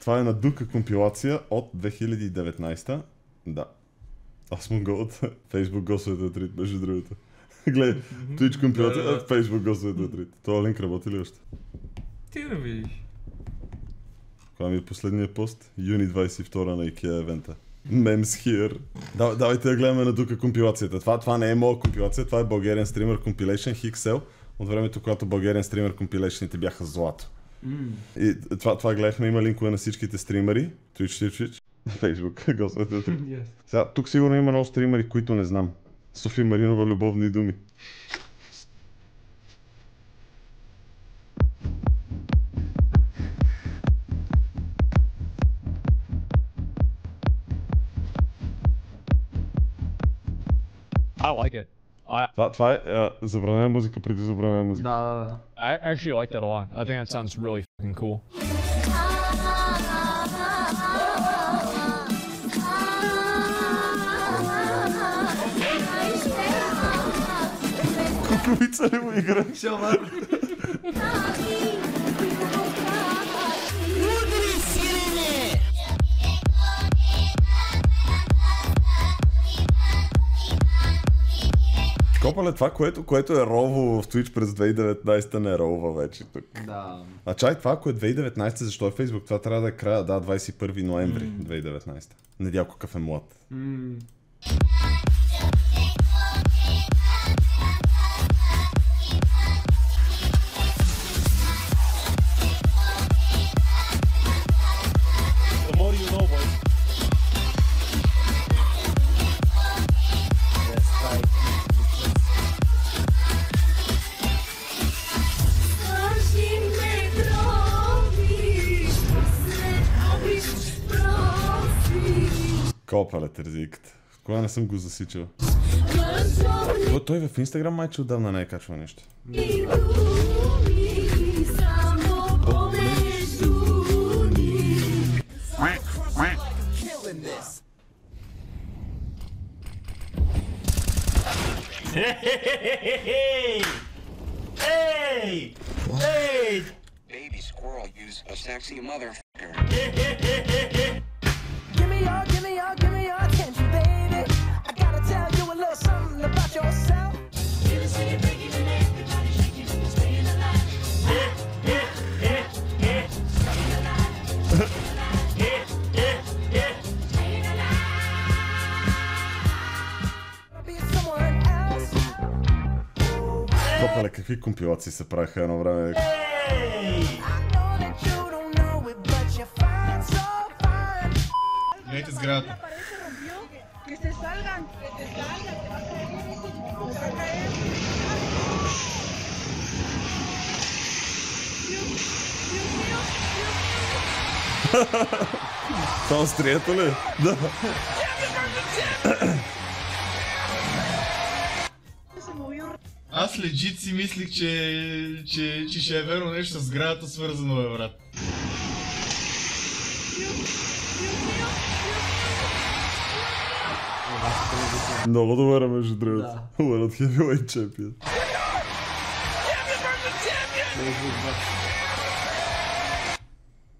Това е на Дука компилация от 2019. Да. Аз му го от Facebook госовете от Рит, между другото. Гледай, Twitch компилация от Facebook госовете от Рит. Това линк работи ли още? Ти да видиш. Това ми е последния пост. Юни 22 на IKEA евента. Memes here. Давайте да гледаме на Дука компилацията. Това не е моя компилация, това е Bulgarian Streamer Compilation XL от времето, когато Bulgarian Streamer Compilation-ите бяха злато. И това гледахме, има линкове на всичките стримери. Twitch, Facebook, госовете. Сега, тук сигурно има много стримери, които не знам. София Маринова, любовни думи. I like it. Това е забранена музика преди забранена музика. Да. I actually like that a lot. I think that sounds really fucking cool. Кукувица ли му игра? Копале, това, което е ролво в Twitch през 2019, не е ролва вече тук. Да. А чай, това, ако е 2019, защо е Facebook? Това трябва да е края, 21 ноември 2019. Недялко какъв е млад. Копале, терзиката. Кога не съм го засичал? Той в Инстаграм майче отдавна не е качвал нещо. Baby squirrel use a sexy motherfucker. Give me your attention, baby. I gotta tell you a little something about yourself. Feel the city breaking and everybody shaking, staying alive. Staying alive. Staying alive. Be someone else. Копале, какви компилации се правиха едно време? I know that you don't know it, but you're fine, so fine. Гледайте сградата. Que se salgan, que se salgan, te vas a caer. Te vas a caer. Това острието ли? Да. Аз легит си мислих, че ще е верно нещо с сградата свързано, бе, брат. Много добър е между другото. One от Heavyweight Champion.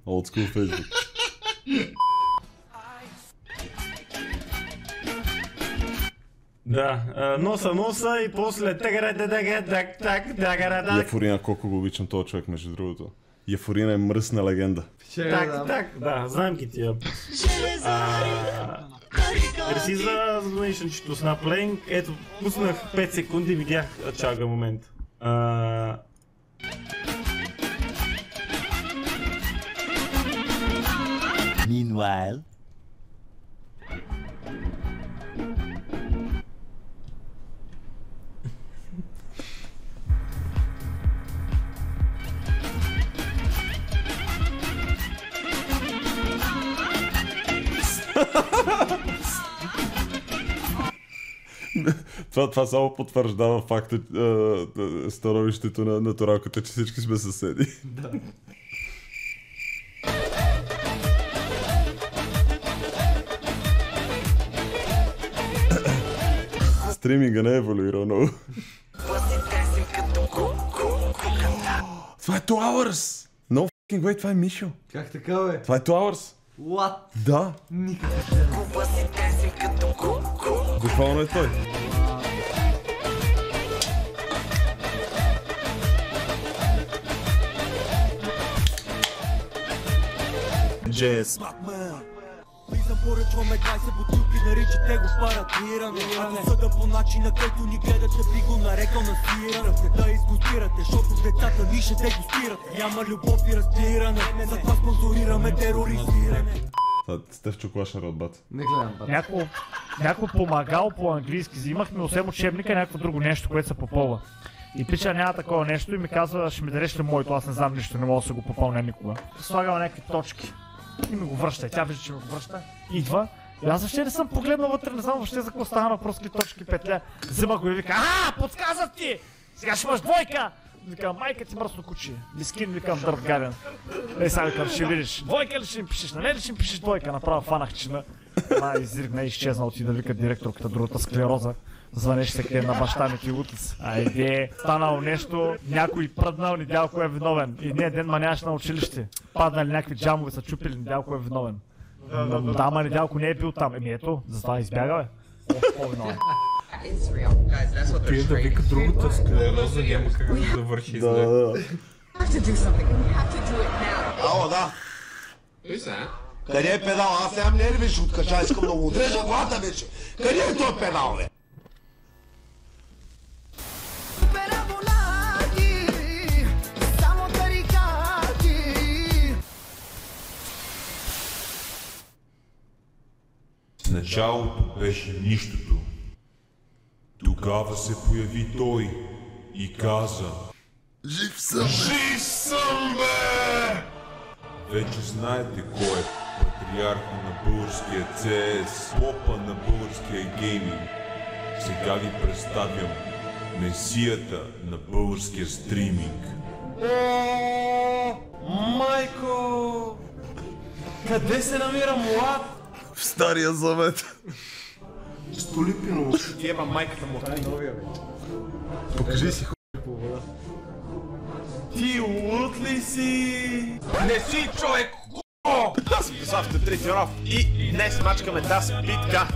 Old school Facebook. Да, носа и после Яфорина, колко го обичам този човек между другото. Яфорина е мръсна легенда. да, знаем ги тия. Мерси за донейшънчето с Snap. Ето, пуснах 5 секунди, видях чага момент. Meanwhile. Това само потвърждава факта, становището на Туралката, че всички сме съседи. Да. Стриминга не е еволюирал много. Това е 2 hours! Wait, това е Мишо. Как така, бе? Това е Towers. What? Да. Буквално е той. Джес. Влизам, поръчваме 20 бутилки, наричате го парадиране. Ако съда по начина, който ни гледате, би го нарекал насиране. Да изгустирате, защото децата ни ще дегустират. Няма любов и разбиране, затова спонсорираме тероризиране. Стефчо Клашер от бат. Не гледам, бат. Някакво помагало по английски. Взимахме освен учебника някакво друго нещо, което се попълва. И пича няма такова нещо и ми казва, ще ми дадеш ли моето, аз не знам нищо, не мога да се го попълня никога. Слагам някакви точки и ми го връща. Тя вижда, че ми го връща. Идва. И аз въобще не съм погледнал вътре, не знам въобще за какво става на прости точки, петля. Взима го и вика, подсказах ти! Сега ще имаш двойка! Викам, майка ти мръсно куче. Мискин, викам, Дърт Гаден. Ей, сега викам, ще видиш. Двойка ли ще им пишеш? Нали ли ще им пишеш двойка? Направо фанах, че изригна и изчезна, отида вика директорката, другата склероза. Звънеш се къде на баща ми ти утис. Айде, станало нещо, някой пръднал, Недялко е виновен. И не ден ма нямаш на училище. Паднали някакви джамове, са чупили, Недялко е виновен. Да, ма Недялко не е бил там. Ето, затова избяга, бе. По-виновен. Пие да вика другата склероза, няма как да върши зле. Ало, да. Къде е педал? Аз нямам нерви, ще откача, искам да го отрежа главата вече. Къде е този педал, бе? В началото беше нищото. Тогава се появи той и каза: Жив съм, Жив съм, бе! Вече знаете кой е патриарха на българския CS, попа на българския гейминг. Сега ви представям месията на българския стриминг. Майко! Къде се намира млад? В Стария Завет. Столипино. Ти еба майката му. Покажи си Ти лут ли си? Не си човек! Аз съм Досавте Тритиров и днес мачкаме тази битка.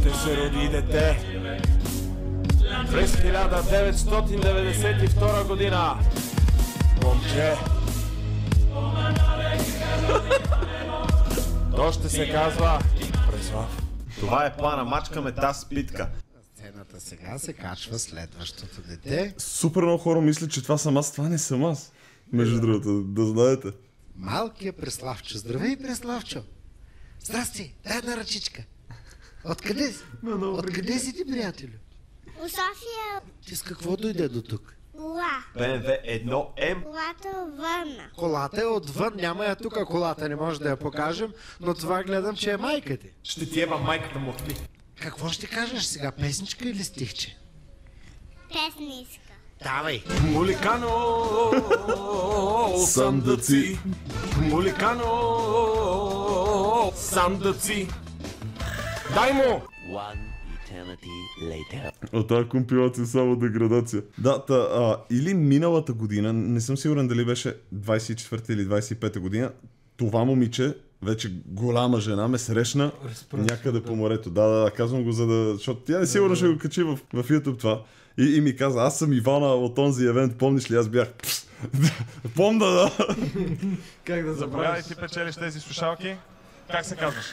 Ще се роди дете през 1992 година. Момче. То ще се казва Преслав. Това е плана, мачкаме тази битка. Сцената сега се качва следващото дете. Супер много хора мислят, че това съм аз. Това не съм аз. Между другото, да знаете. Малкият Преславчо. Здравей, Преславчо. Здрасти, дай една ръчичка. Откъде си? Откъде си ти, приятелю? У София. Ти с какво дойде до тук? Кола. БМВ 1М. Колата вън. Колата е отвън, няма я тук колата, не може да я покажем, но това гледам, че е майка ти. Ще ти еба майката му отли. Какво ще кажеш сега, песничка или стихче? Песниска. Давай. Муликано сандъци. Муликано сандъци. Дай му! От тази компилация само деградация. Да, или миналата година, не съм сигурен дали беше 24 или 25 година, това момиче, вече голяма жена, ме срещна някъде по морето. Да, казвам го, защото тя не сигурно ще го качи в YouTube това. И ми каза, аз съм Ивана от онзи евент, помниш ли, аз бях... Помня, да. Как да забравяй, ти печелиш тези слушалки? Как се казваш?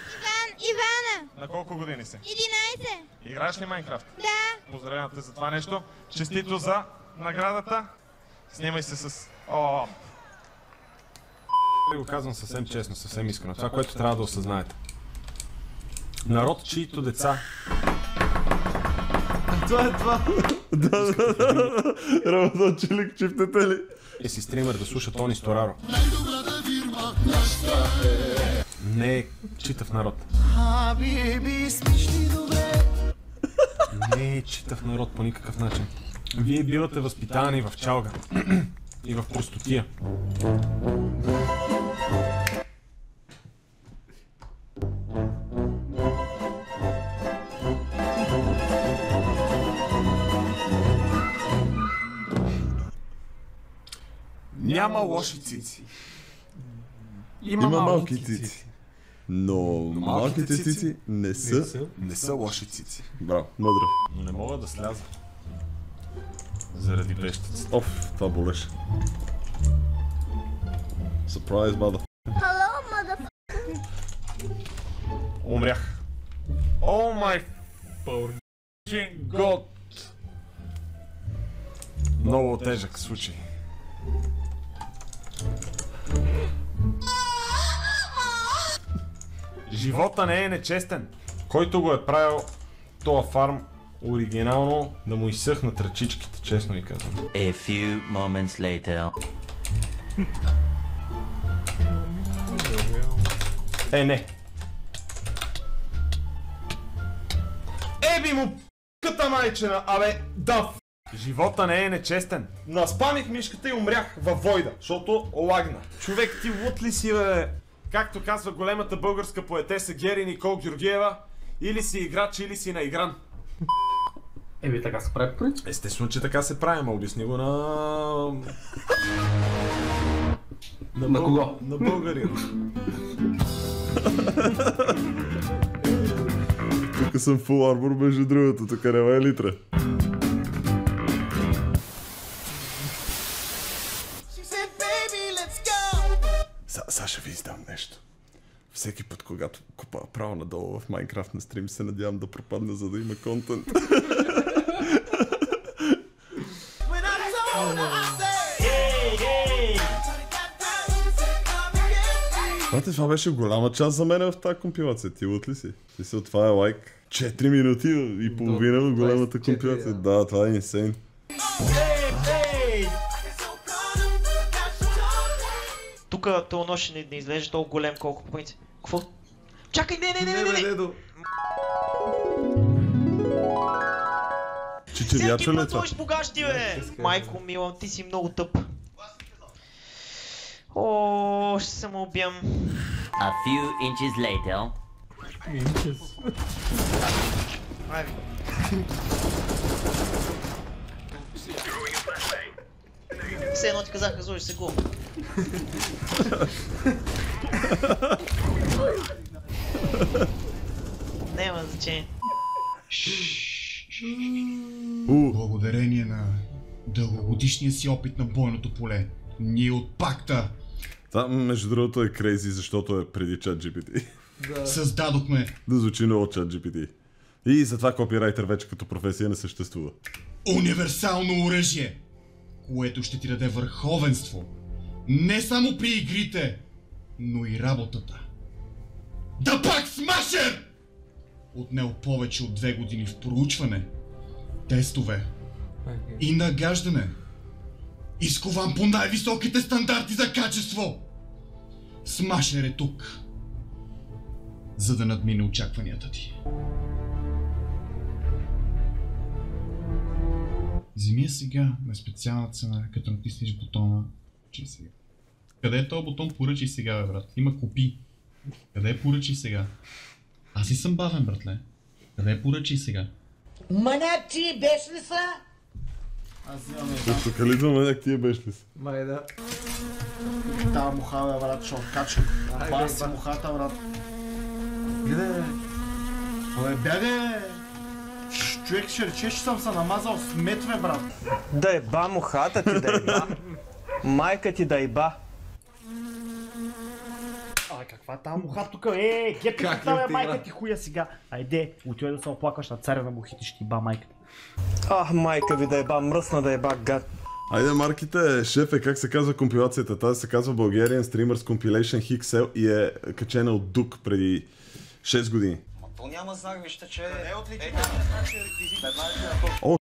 Ивана. На колко години си? 11. Играеш ли Майнкрафт? Да. Поздравявам те за това нещо. Честито за наградата. Снимай се с... го казвам съвсем честно, съвсем искрено. Това, което трябва да осъзнаете. Народ, чието деца... Това е това. Да. Рамадан Чилик, чифтете ли? И си стример да слуша Тони Стораро. Не е читав народ. Не е читав народ по никакъв начин. Вие бивате възпитани в чалга и в простотия. Няма лоши цици. Има малки цици. Но малките цици не са лоши цици. Браво, мъдро. Но не мога да сляза. Заради вещицата. Оф, това болеше. Surprise, mother. Hello, motherfucker. Умрях. О май fucking god. Много тежък случай. Живота не е нечестен. Който го е правил тоя фарм оригинално, да му изсъхнат ръчичките, честно ви казвам. A few moments later. Не. Еби му п***ката майчена, абе, да Живота не е нечестен. Наспамих мишката и умрях във войда, защото лагна. Човек, ти лут ли си, бе? Както казва големата българска поетеса Гери Никол Георгиева, или си играч, или си наигран. Еби, така се прави при? Естествено, че така се прави, ма обясни го на... На кого? На българин. Тук съм фул арбор, между другото, тук няма е литра. Сега ще ви издам нещо. Всеки път, когато купа право надолу в Майнкрафт на стрим, се надявам да пропадне, за да има контент. Знаете, това беше голяма част за мен в тази компилация. Ти лут ли си? Това е лайк 4 минути и половина в голямата компилация. Да, това е инсейн. Тук този нож не изглежда толкова голем, колко по принцип. Какво? Чакай, не! Чичиряча ли е това? Богащи, бе! Майко Милан, ти си много тъп. О, ще се му убиям. A few inches later. Все едно ти казаха, сложи се го. Няма значение. Благодарение на дългогодишния си опит на бойното поле, ние от пакта. Това, между другото, е крейзи, защото е преди ChatGPT. Създадохме да звучи много ChatGPT. И затова копирайтер вече като професия не съществува. Универсално оръжие, което ще ти даде върховенство. Не само при игрите, но и работата. Да пак смашер! Отнел повече от 2 години в проучване, тестове и нагаждане. Изкован по най-високите стандарти за качество. Смашер е тук, за да надмине очакванията ти. Вземи я сега на специална цена, като натиснеш бутона "Поръчай сега". Къде е този бутон "Поръчай сега", бе, брат? Има копи. Къде е "Поръчай сега"? Аз ли съм бавен, братле? Къде е "Поръчай сега"? Маняк, ти беше ли са? Аз взимам една. Тук ли за маняк, ти беше ли са? Май да. Тава муха, бе, брат, ще откачам. Бас си мухата, брат. Гледай, бе. Бяга, човек ще рече, че съм се намазал с метрове, брат. Да еба мухата ти, да еба. Майка ти да еба. Каква там муха тук? Гепи тук, бе, майка ти хуя сега. Айде, отивай да се оплакваш на царя на мухите, ще ти ба майката. Майка ви да еба, мръсна да еба, гад. Айде, марките, шефе, как се казва компилацията? Тази се казва Bulgarian Streamers Compilation XL и е качена от Дук преди 6 години. То няма знак, вижте, че е отлично. О,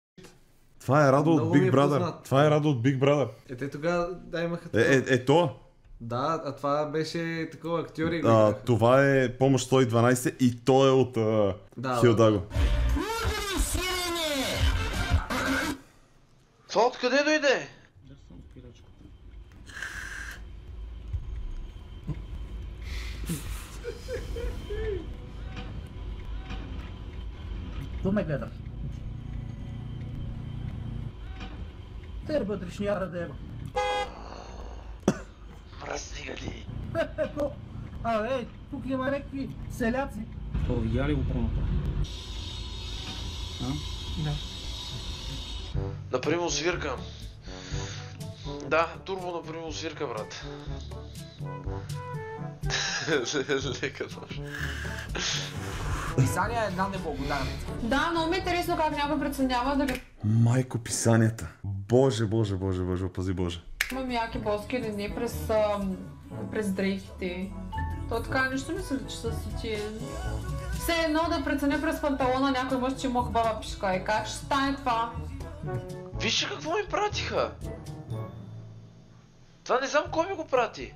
това е Радо от Big Brother. Това е Радо от Big Brother. Те тогава имаха това. То. Да, а това беше такова актьори. Това е Помощ 112 и то е от Хилдаго. Това откъде дойде? То ме гледаш. Те бъдеш няма да ева. приятели. Ей, тук има някакви селяци. То видя ли го по-напред? Да. Например, свирка. Да, турбо например свирка, брат. Лека нож. Писания е една неблагодарница. Да, много ми е интересно как някой преценява дали Майко, писанията. Боже, опази Боже. имам яки боски или не през дрехите. То така нищо не се личи с тия. Все едно да преценя през панталона някой мъж, че има хубава пишка. И как ще стане това? Вижте какво ми пратиха! Това не знам кой ми го прати.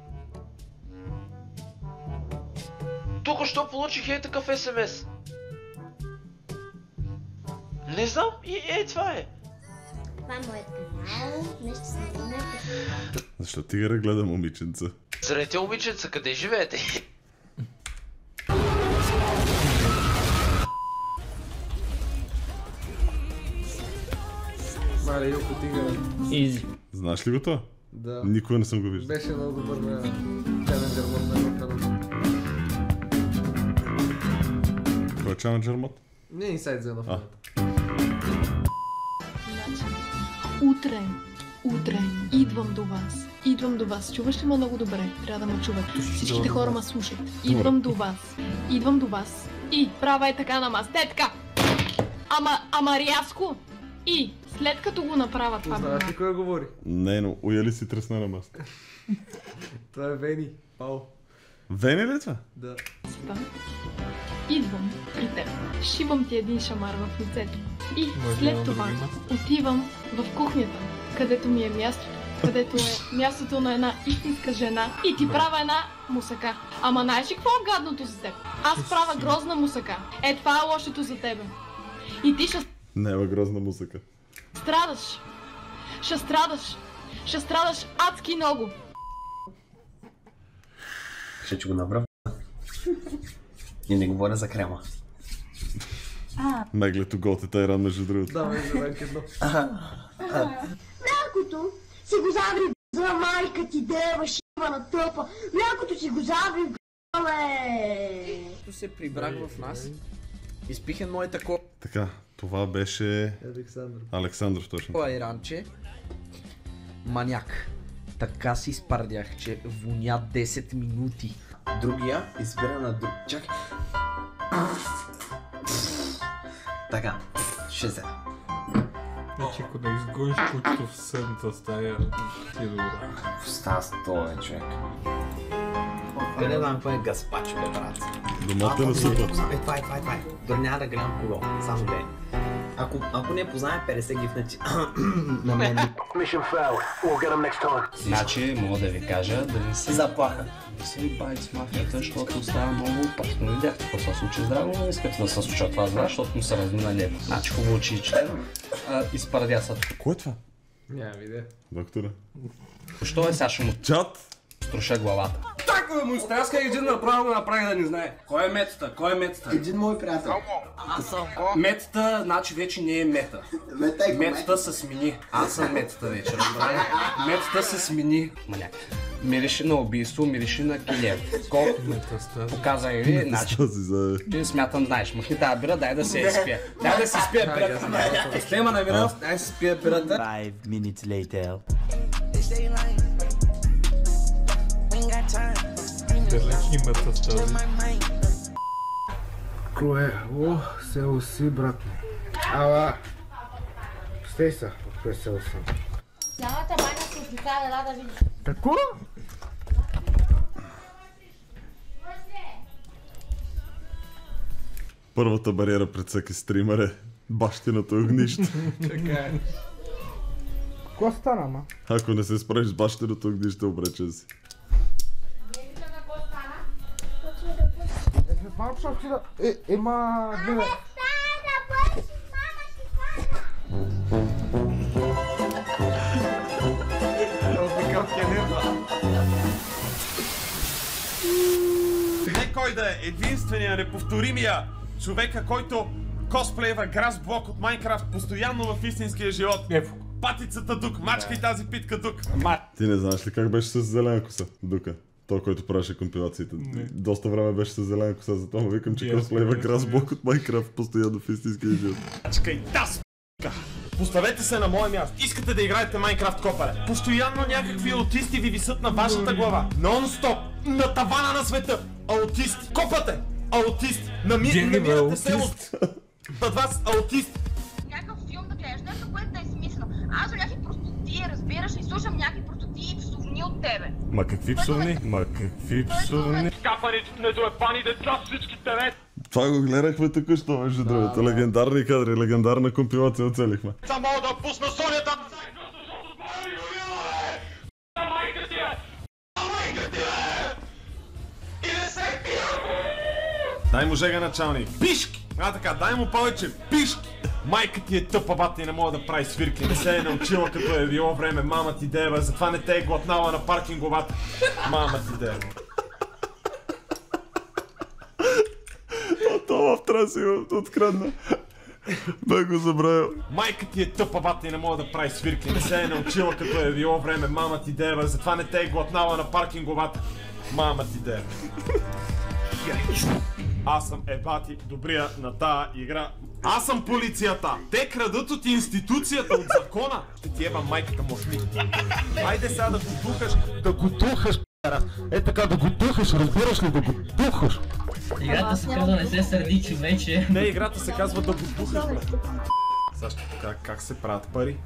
Тук що получих ей такъв СМС. Не знам и това е. Това е моят канал, нещо съм не. Защо ти ги гледа, момиченца? Здравейте, момиченца, къде живеете? Мале, Илко, тига. Изи. Знаеш ли го това? Да. Никога не съм го виждал. Беше много добър чаленджер мод на Европа. Кой е чаленджер мод? Не инсайд за едно. Утре, идвам до вас. Чуваш ли ме много добре? Трябва да ме чуват. Всичките хора ме слушат. Идвам до вас. И права е така на мастетка. Ама рязко. И след като го направя това... Знаеш ли кой говори? Не, но уяли си тръсна на маска. Това е Вени. Пао. Вени ли това? Да. Идвам при теб. Шибам ти един шамар в лицето. И след това отивам в кухнята, където ми е мястото. Където е мястото на една истинска жена и ти правя една мусака. Ама знаеш ли какво е гадното за теб? Аз правя грозна мусака. Е, това е лошото за тебе. И ти ще Няма грозна музика. страдаш. Ще страдаш адски много. Ще го направя. И не говоря за крема. Меглето готе Тайран, между другото. Давай за рък едно. Млякото си го забри за майка ти, дева, шива на тъпа. Млякото си го забри, бе. Като се прибрах в нас, изпихан моята кола. Така, това беше... Александров, точно. Това е Иранче. Маняк. Така си изпардях, че воня 10 минути. Другия избира на друг. Чакай. Така, ще взема. Значи, ако да изгониш кучето в съдната стая, ти е добра. Става стоя, човек. Къде знам кой е гаспачо, бе, брат? Домата на супа. Това е. Дори няма да гледам кого, само гледай. Ако не познае 50 гифнати на мен. Значи, мога да ви кажа да не се заплаха. Да се ви бавите с мафията, защото става много опасно. Видяхте какво се случи с Драго, но искате да се случва това с вас, защото му се размина небо. Значи хубаво, че изпарадя са. Кой е това? Няма видео. Доктора. Що е сега ще му струша главата? Так му изтряска един направо направи да не знае. Кой е метата? Един мой приятел. Аз съм. Метата, значи вече не е мета. Метата се смени. Аз съм метата вече, разбрали? Метата се смени. Маняк. Мирише на убийство, мирише на килер. Колко показа ви, значи. Ти смятам, знаеш, махни тази бира, дай да се изпия. Дай да се изпия бирата. Слема на бира, дай да се изпия бирата. 5 minutes later. Далечни метастази. Клое, село си, брат. Ала, стей са, от кое село съм. Цялата баня се отвикава, да видиш. Какво? Първата бариера пред всеки стример е бащиното огнище. Така е. Какво стана, ама? Ако не се справиш с бащиното огнище, обречен си. Малко ще отида. Ема, гледай. Не кой да е единствения, неповторимия човека, който косплеева Грас Блок от Майнкрафт постоянно в истинския живот. Патицата Дук, мачкай тази питка Дук. Ти не знаеш ли как беше с зелена коса, Дука? Той, който правеше компилациите. Доста време беше с зелена коса, затова му викам, че косплейва красблок от Майнкрафт постоянно в истински живот. Чакай, да с***ка! Поставете се на мое място. Искате да играете Майнкрафт, копале. Постоянно някакви аутисти ви висят на вашата глава. Нон-стоп! На тавана на света! Аутисти! Копате! Аутисти! Намирате се от вас аутисти! Някакъв филм да гледаш, нещо, което да е смислено. Аз до някакви простотии, разбираш, и слушам някакви простотии и псовни от тебе. Ма какви псовни? Скапането е пани деца всички тебе! Това го гледахме току-що, между другото. Легендарни кадри, легендарна компилация оцелихме. Само да пусна Сонята! Дай му жега началник. Пишки! Така, дай му повече пишки! Майка ти е тъпа бата и не мога да прави свирки. Не се е научила като е било време. Мама ти дева, затова не те е глътнала на паркинговата. Мама ти дева. Това в трябва да си го открадна. Бе го забравил. Майка ти е тъпа бата и не мога да прави свирки. Не се е научила като е било време. Мама ти дева, затова не те е глътнала на паркинговата. Мама ти дева. Аз съм ебати добрия на тая игра. Аз съм полицията! Те крадат от институцията, от закона! Ще ти еба майката мошли. Хайде сега да го духаш. Да го духаш, е така, да го духаш, разбираш ли, да го духаш? Играта се казва не се сърди, човече. Не, играта се казва да го духаш, брат. Сега как се правят пари?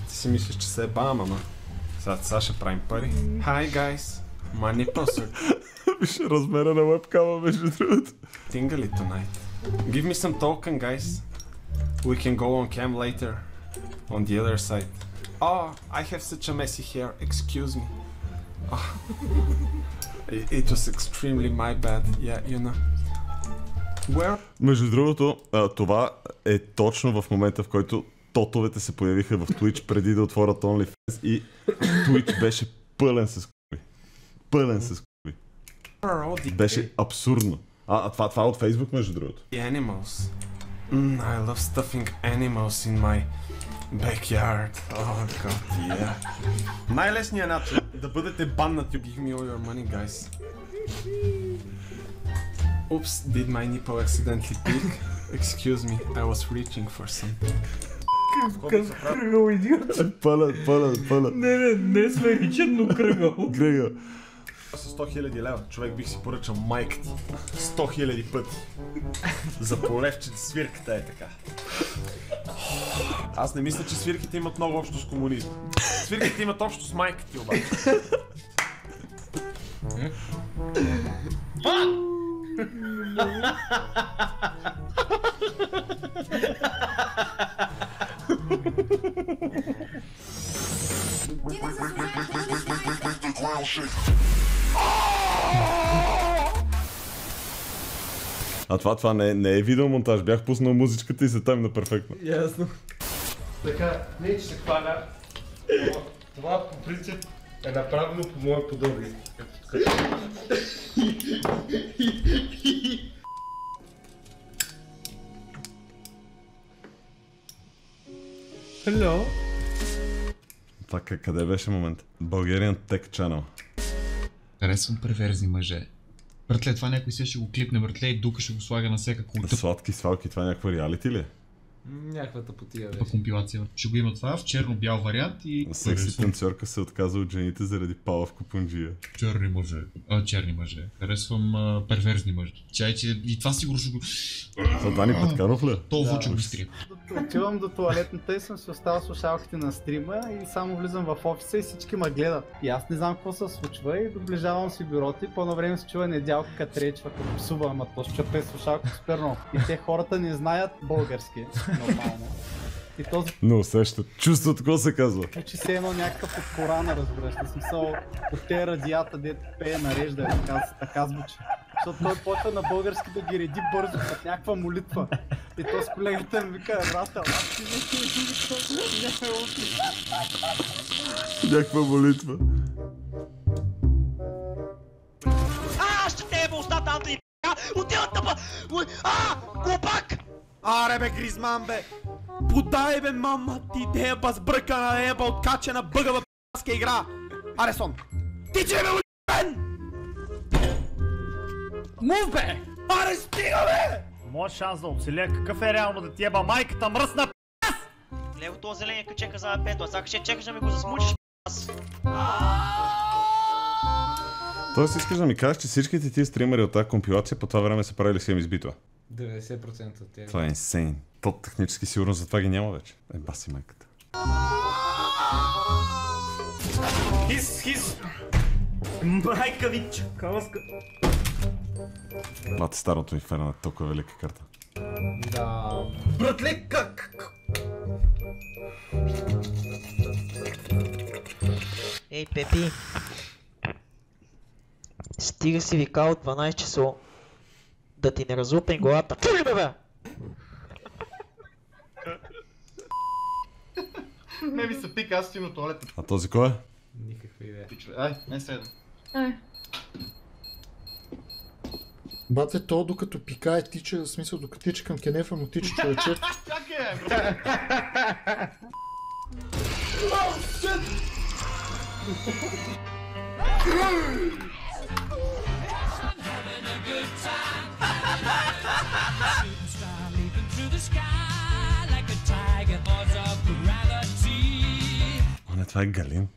Ти си мислиш, че се ебавам, ама. Сега ще правим пари. Hi guys, money puzzle. Виж размера на вебкама, между другото. Tingali tonight. Give me some token, guys. We can go on cam later. On the other side. Oh, I have such a messy hair. Excuse me. Oh. It was extremely my bad. Yeah, you know. Where? Между другото, това е точно в момента, в който тотовете се появиха в Twitch преди да отворят OnlyFans и Twitch беше пълен с куби. Пълен с куби. Беше абсурдно. Това е от Facebook, между другото. Animals. I love stuffing animals in my backyard. Oh god, yeah. Най-лесният начин да бъдете баннати. Give me all your money, guys. Oops, did my nipple accidentally peek? Excuse me, I was reaching for something. Кръгъл, идиот. Пълен. Не сферичен, но кръгъл. Кръгъл. С 100 000 лева човек бих си поръчал майка ти 100 000 пъти. За полевче свирката е така. Аз не мисля, че свирките имат много общо с комунизма. Свирките имат общо с майка ти обаче. Това не е видеомонтаж, бях пуснал музичката и се таймна перфектно. Ясно. Така, не че се хваля. Това по принцип е направено по мое подобие. Hello. Това къде беше момент? Bulgarian Tech Channel. Харесвам перверзни мъже. Братле, това някой се ще го клипне, братле, и дука ще го слага на всяка култа. Сладки свалки, това някаква реалити ли? Някаква тъпотия беше. Компилация. Ще го има това в черно-бял вариант и... Секси танцорка се отказа от жените заради пала в купунджия. Черни мъже. Харесвам перверзни мъже. Чай, че и това сигурно ще го... Това Дани Петканов ли? Толкова че го изтрия. Отивам до туалетната и съм си оставил слушалките на стрима и само влизам в офиса и всички ме гледат. И аз не знам какво се случва и доближавам си бюрото и по-на време се чува Недялка като речва, като псува, ама то щупе слушалка супер много. И те хората не знаят български. Нормално. И този... Не усещат. Чувстват какво се казва. Че се едно някакъв от Корана, разбираш. В смисъл от тези радията, дето пее нарежда, така звучи. Защото той почва на български да ги реди бързо, като някаква молитва. И то с колегите ми вика, брател, аз ти някаква молитва. Ще те еба устата, Анта и отиват тъпа! Глупак! Аре бе, Гризман бе! Подай бе, мама ти деба сбъркана еба, откачена бъгава п***ска игра! Аре сон! Ти че бе, у***бен! Мув бе! Аре, стига бе! Моят шанс да оцеля, какъв е реално да ти еба майката мръсна п***ас! Лево, този зеления качека за пето, а сега ще чекаш да ми го засмучиш п***ас. Тоест искаш да ми кажеш, че всичките тия стримери от тази компилация по това време са правили схеми с битва? 90% от тях. Това е инсейн. То технически сигурно за това ги няма вече. Баси майката. Хис! Майка ви чакалска. Бате, старото инферно е толкова велика карта. Да. Братле, как? Ей, Пепи. Стига си вика от 12 часо. Да ти не разлупен главата. Чули бе, бе! Не ми се пика, аз стигна туалета. А този кой е? Никаква идея. Ай, не седа. Бате, то докато пикае тича, в смисъл докато тича към кенефа му тича човече. Как е, бре? О, не, това е Галин.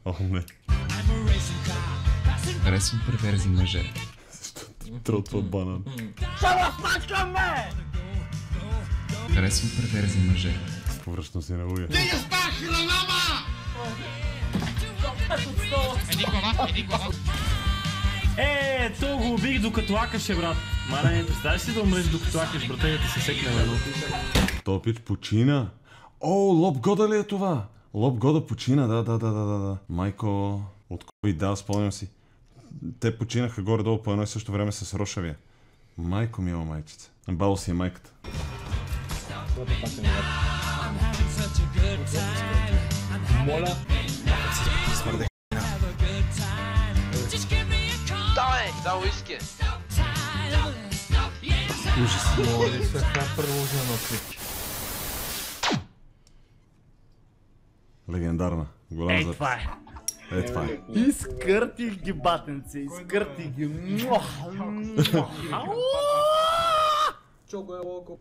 Ох, не. Харесвам перверзни мъже. Тротва банан. Шала смачкам, ме! Харесвам перверзни мъже. Повръщам си на луя. Ти я става храна, ма! Еди глава. То го убих докато лакаше, брат. Мара, не представяш си да умреш докато лакаш, брата, и да ти се секне едно. То пич почина. О, Лоб Года ли е това? Лоб Года почина, да. Майко, от COVID, да, спомням си. Те починаха горе-долу по едно и също време с Рошавия. Майко, мила майчица. Бало си е майката. Моля. Давай, да уиски. Ужас, моля ли се това продължено клик. Легендарна. Голям запис. Това е. Това е. Изкъртих ги, батенци, изкъртих ги. Чого е локо?